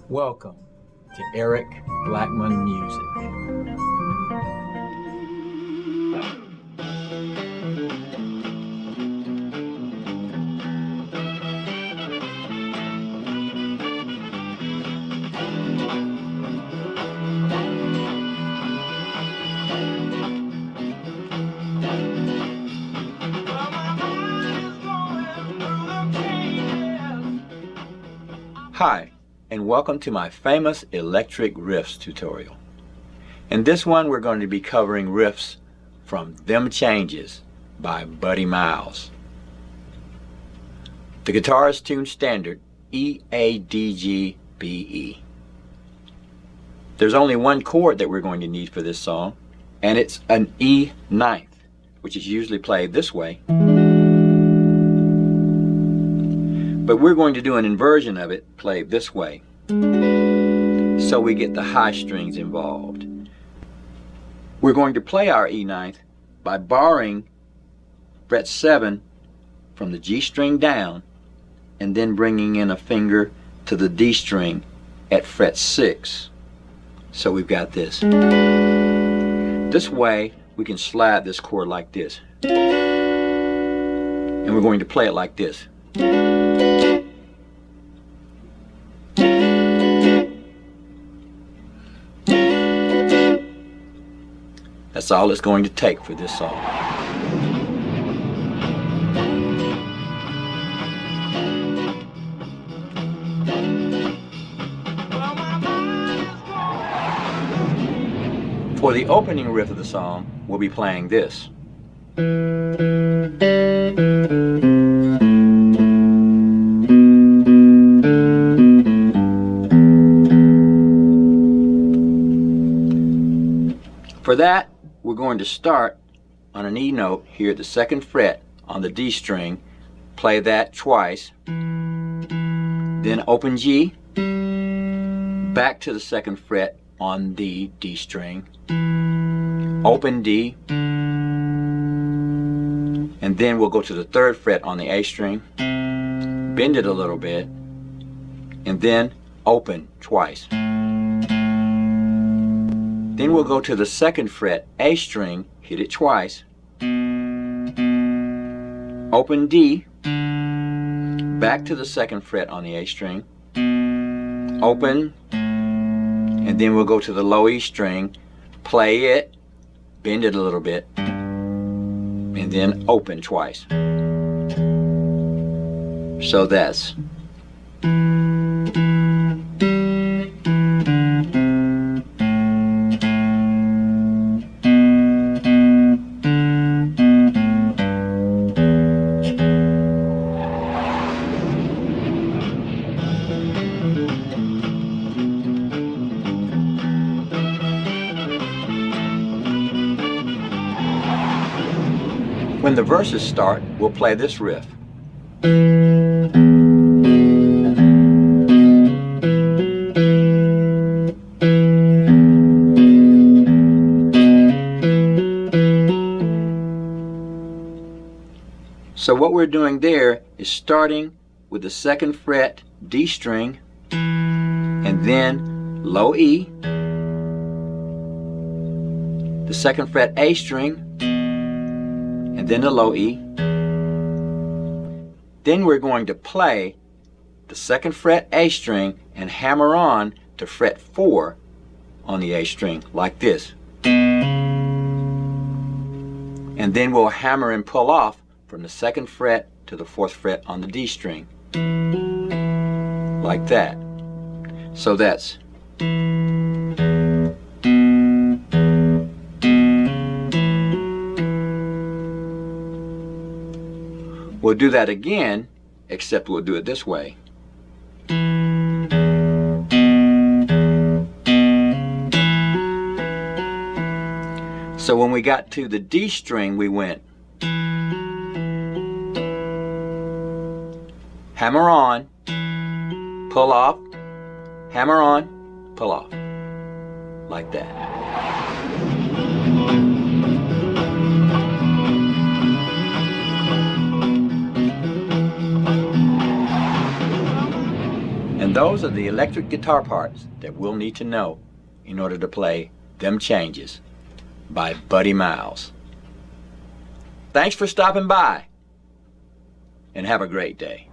Welcome to Eric Blackmon Music. Hi, and welcome to my famous electric riffs tutorial. In this one we're going to be covering riffs from Them Changes by Buddy Miles. The guitar is tuned standard E, A, D, G, B, E. There's only one chord that we're going to need for this song, and it's an E ninth, which is usually played this way. But we're going to do an inversion of it played this way, so we get the high strings involved. We're going to play our E ninth by borrowing fret 7 from the G string down and then bringing in a finger to the D string at fret 6. So we've got this. This way we can slide this chord like this, and we're going to play it like this. That's all it's going to take for this song. For the opening riff of the song, we'll be playing this. For that, we're going to start on an E note here at the 2nd fret on the D string, play that twice, then open G, back to the 2nd fret on the D string, open D, and then we'll go to the 3rd fret on the A string, bend it a little bit, and then open twice. Then we'll go to the 2nd fret A string, hit it twice, open D, back to the 2nd fret on the A string, open, and then we'll go to the low E string, play it, bend it a little bit, and then open twice. So that's when the verses start, we'll play this riff. So what we're doing there is starting with the 2nd fret D string and then low E, the 2nd fret A string, and then the low E. Then we're going to play the 2nd fret A string and hammer on to fret 4 on the A string like this. And then we'll hammer and pull off from the 2nd fret to the 4th fret on the D string like that. So that's we'll do that again, except we'll do it this way. So when we got to the D string, we went hammer on, pull off, hammer on, pull off, like that. And And those are the electric guitar parts that we'll need to know in order to play Them Changes by Buddy Miles. Thanks for stopping by, and have a great day.